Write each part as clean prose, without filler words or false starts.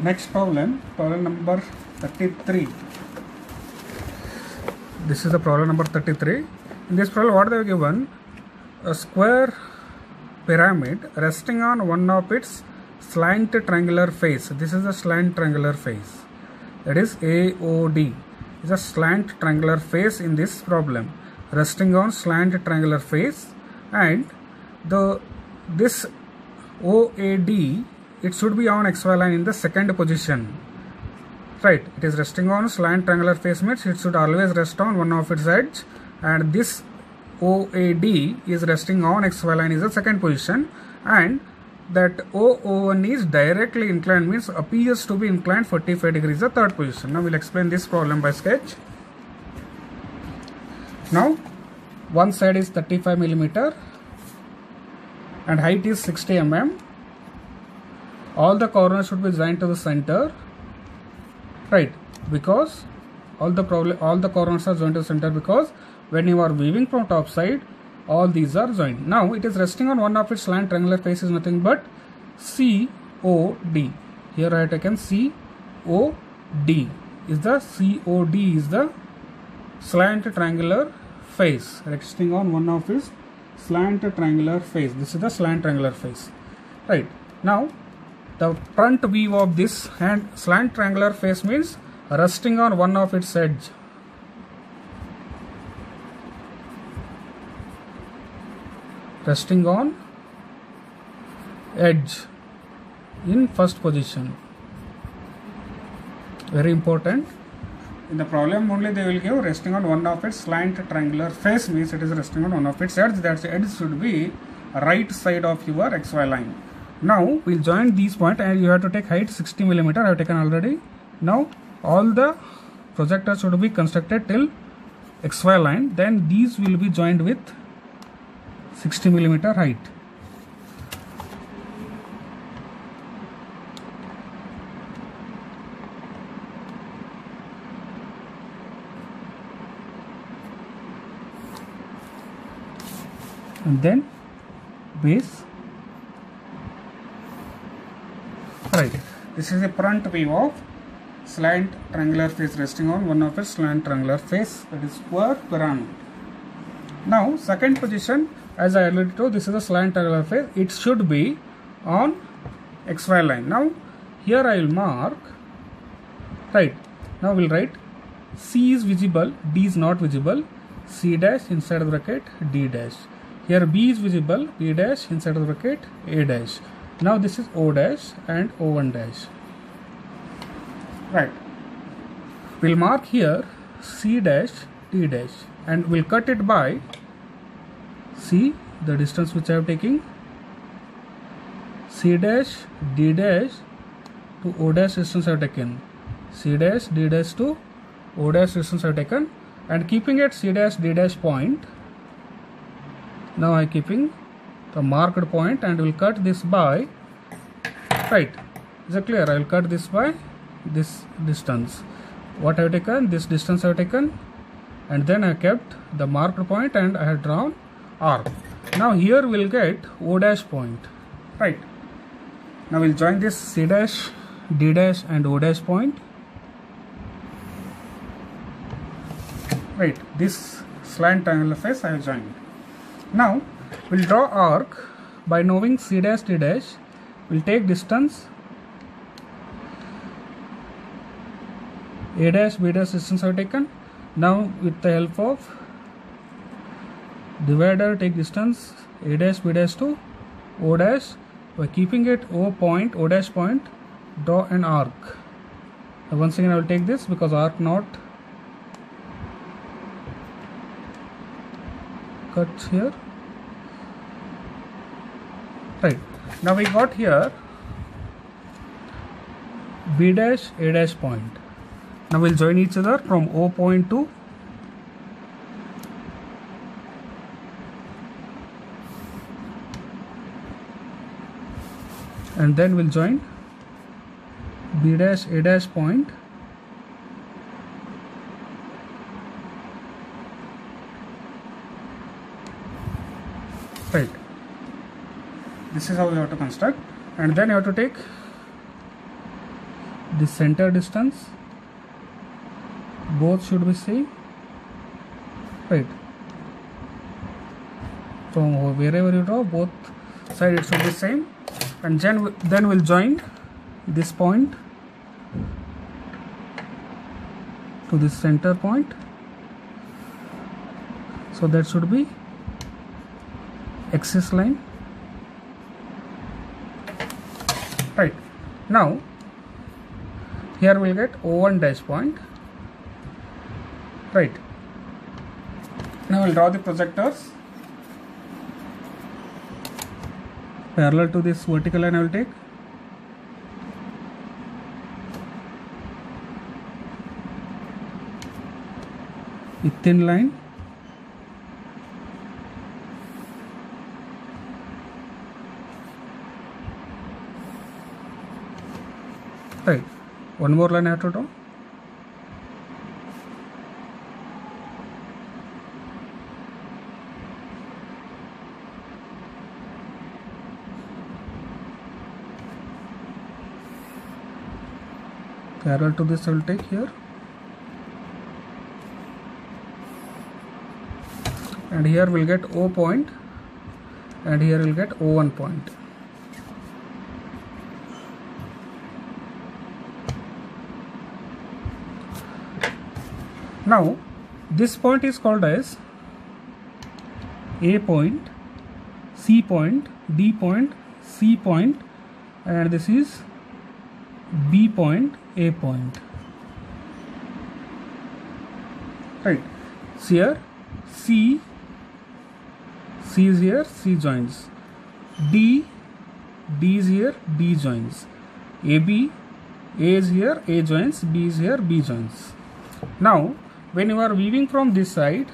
Next problem number 33. This is the problem number 33. In this problem, what they have given? A square pyramid resting on one of its slant triangular face. This is a slant triangular face. That is AOD. Is a slant triangular face in this problem, resting on slant triangular face, and this OAD, it should be on XY line in the second position. Right, it is resting on slant triangular face means it should always rest on one of its edge, and this OAD is resting on XY line is the second position, and that OO1 is directly inclined means appears to be inclined 45 degrees the third position. Now we'll explain this problem by sketch. Now one side is 35 millimeter and height is 60 mm. All the corners should be joined to the center, right? Because all the corners are joined to the center, because when you are weaving from top side, all these are joined. Now it is resting on one of its slant triangular face is nothing but COD. Here I have taken COD. Is the COD is the slant triangular face resting on one of its slant triangular face. This is the slant triangular face, right? Now the front view of this and slant triangular face means resting on one of its edge. Resting on edge in first position. Very important. In the problem only they will give resting on one of its slant triangular face means it is resting on one of its edge. That edge should be right side of your XY line. Now we will join these points, and you have to take height 60 millimeter. I have taken already. Now all the projectors should be constructed till XY line. Then these will be joined with 60 millimeter height. And then base. Right. This is a front view of slant triangular face resting on one of its slant triangular face, that is square pyramid. Now second position, as I already told, this is a slant triangular face. It should be on XY line. Now here I will mark. Right. Now we'll write C is visible, D is not visible, C dash inside the bracket, D dash. Here B is visible, B dash inside the bracket, A dash. Now this is O dash and O1 dash. Right. We'll mark here C dash, T dash, and we'll cut it by C, the distance which I am taking, C dash, D dash to O dash distance I have taken, C dash, D dash to O dash distance I have taken, and keeping at C dash, D dash point. Now I am keeping the marked point and will cut this by, right, is it clear? I will cut this by this distance. What I have taken, this distance I have taken, and then I kept the marked point and I have drawn arc. Now here we will get O dash point, right? Now we will join this C dash, D dash and O dash point, right? This slant triangular face I have joined. Now we will draw arc by knowing C dash, D dash. We will take distance A dash, B dash distance I have taken. Now with the help of divider, take distance A dash, B dash to O dash. By keeping it O point, O dash point, draw an arc. Now once again I will take this because arc not cut here. Right. Now we got here B dash, A dash point. Now we'll join each other from O point to and then we'll join B dash, A dash point right. This is how you have to construct, and then you have to take the center distance, both should be same, right? From wherever you draw, both sides it should be same, and then we'll join this point to this center point, so that should be axis line, right? Now here we'll get O1 dash point, right? Now we'll draw the projectors parallel to this vertical line. I will take a thin line, right? One more line I have to draw. Parallel to this I will take here, and here we'll get O point, and here we'll get O1 point. Now this point is called as A point, C point, D point, C point, and this is B point, A point, right? So here C is here, C joins. D is here, D joins. A is here, A joins. B is here, B joins. Now when you are weaving from this side,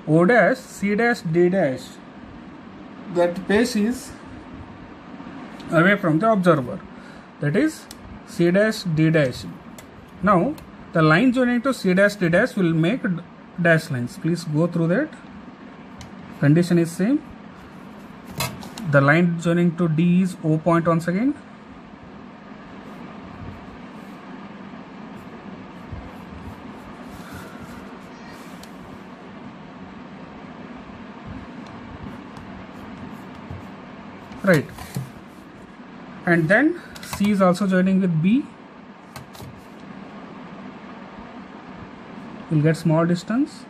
O dash, C dash, D dash, that face is away from the observer, that is C dash, D dash. Now the line joining to C dash, D dash will make dash lines. Please go through that. Condition is same. The line joining to D is O point once again. Right, and then C is also joining with B. We'll get small distance.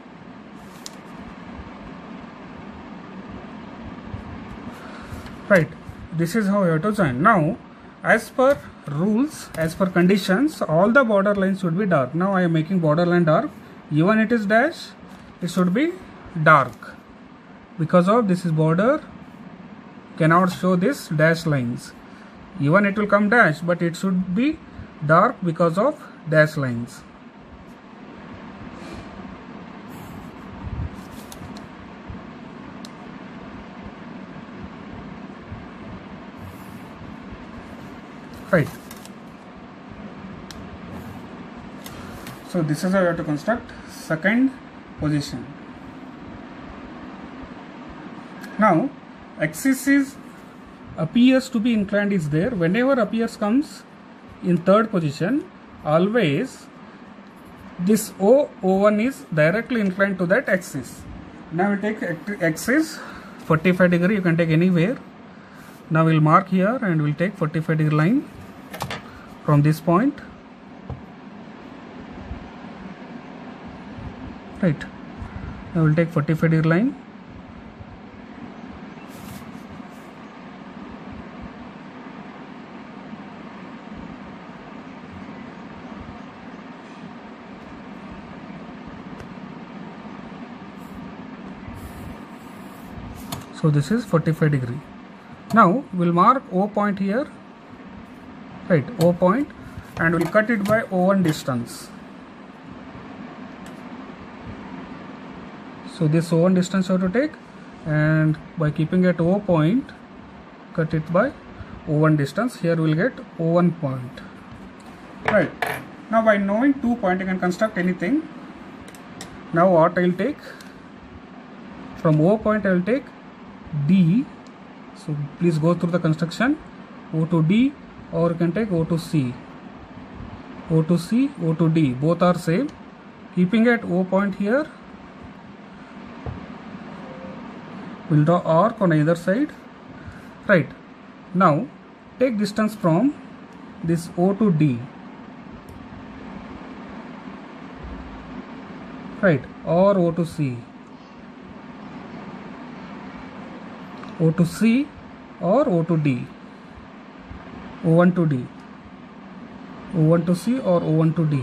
Right, this is how you have to join. Now as per rules, as per conditions, all the border lines should be dark. Now I am making border line dark. Even it is dash, it should be dark, because of this is border, cannot show this dash lines. Even it will come dash, but it should be dark because of dash lines. Right. So this is how you have to construct second position. Now axis is appears to be inclined is there. Whenever appears comes in third position, always this O1 is directly inclined to that axis. Now we take axis 45 degree, you can take anywhere. Now we'll mark here and we'll take 45 degree line from this point. Right. Now we'll take 45 degree line. So this is 45 degree. Now we'll mark O point here, right, O point, and we'll cut it by O1 distance. So this O1 distance you have to take, and by keeping at O point, cut it by O1 distance. Here we'll get O1 point. Right. Now by knowing 2 point you can construct anything. Now what I will take? From O point I will take D. So please go through the construction. O to D, or you can take O to C. O to C, O to D, both are same. Keeping at O point here, we'll draw arc on either side. Right. Now take distance from this O to D. Right, or O to C. O to C or O to D. O1 to D. O1 to C or O1 to D.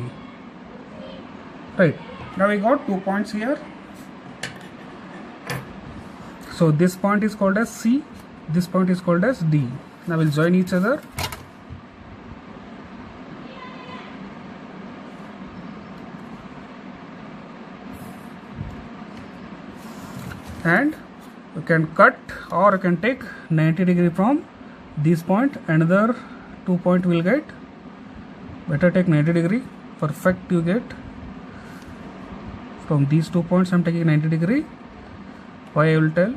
Right. Now we got 2 points here. So this point is called as C. This point is called as D. Now we'll join each other. And you can cut or you can take 90 degree from this point. Another 2 point will get. Better take 90 degree. Perfect you get. From these 2 points I am taking 90 degree. Why I will tell?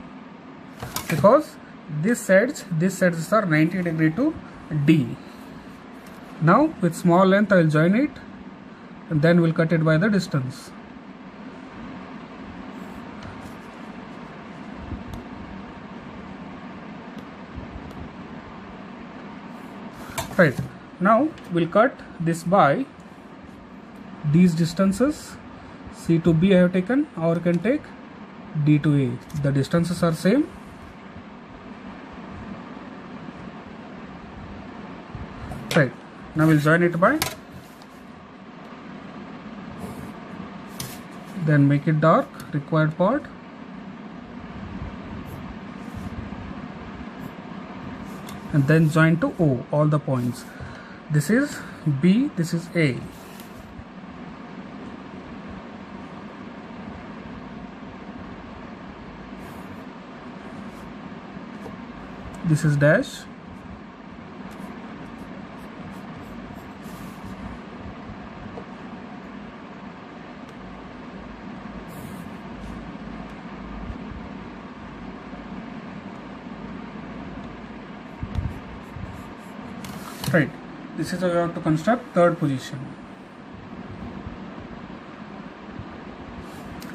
Because these sides are 90 degree to D. Now with small length I will join it and then we'll cut it by the distance. Right. Now we'll cut this by these distances. C to B I have taken, or you can take D to A. The distances are same. Right. Now we'll join it by. Then make it dark, required part. And then join to O, all the points. This is B, this is A. This is dash. Right. This is how we have to construct third position.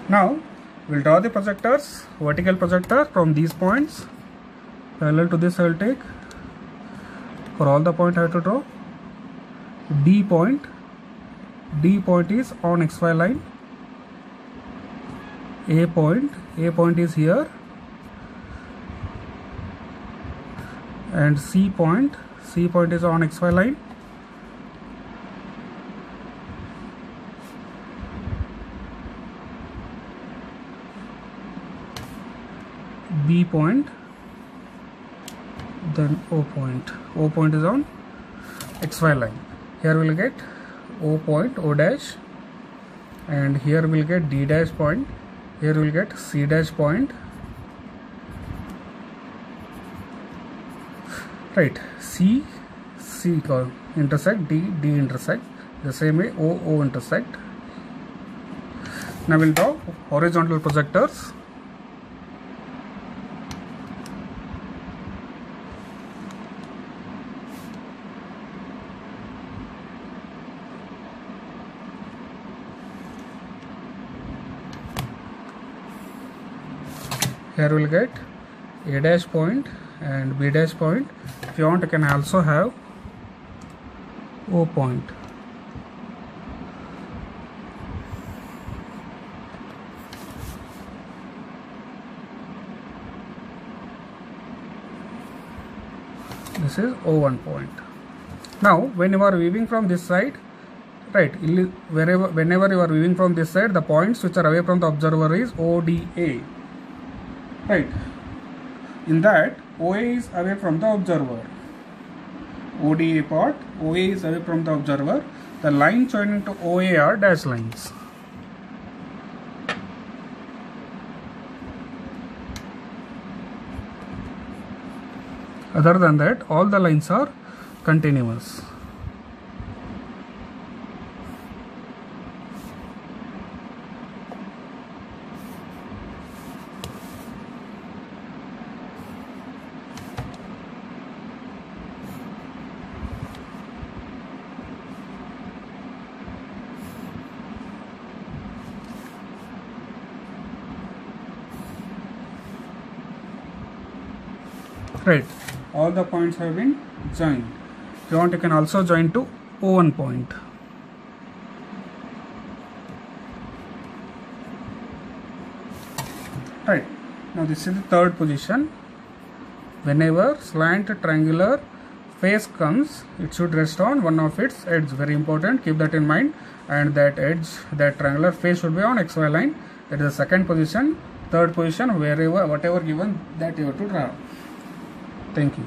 Now we'll draw the projectors. Vertical projector from these points. Parallel to this I will take. For all the point I have to draw. D point. D point is on XY line. A point is here. And C point is on XY line. B point, then O point. O point is on XY line. Here we'll get O point, O dash, and here we'll get D dash point. Here we'll get C dash point. Right, C intersect, D intersect, the same way O intersect. Now we'll draw horizontal projectors. Here we'll get A dash point and B dash point. If you want, you can also have O point. This is O1 point. Now when you are viewing from this side, right, whenever you are viewing from this side, the points which are away from the observer is ODA. Right. In that, OA is away from the observer. ODA part, OA is away from the observer. The lines joining to OA are dash lines. Other than that, all the lines are continuous. Right, all the points have been joined. If you want, you can also join to O1 point. Right, now this is the third position. Whenever slant triangular face comes, it should rest on one of its edges. Very important, keep that in mind. And that edge, that triangular face should be on XY line. That is the second position. Third position, whatever given, that you have to draw. Thank you.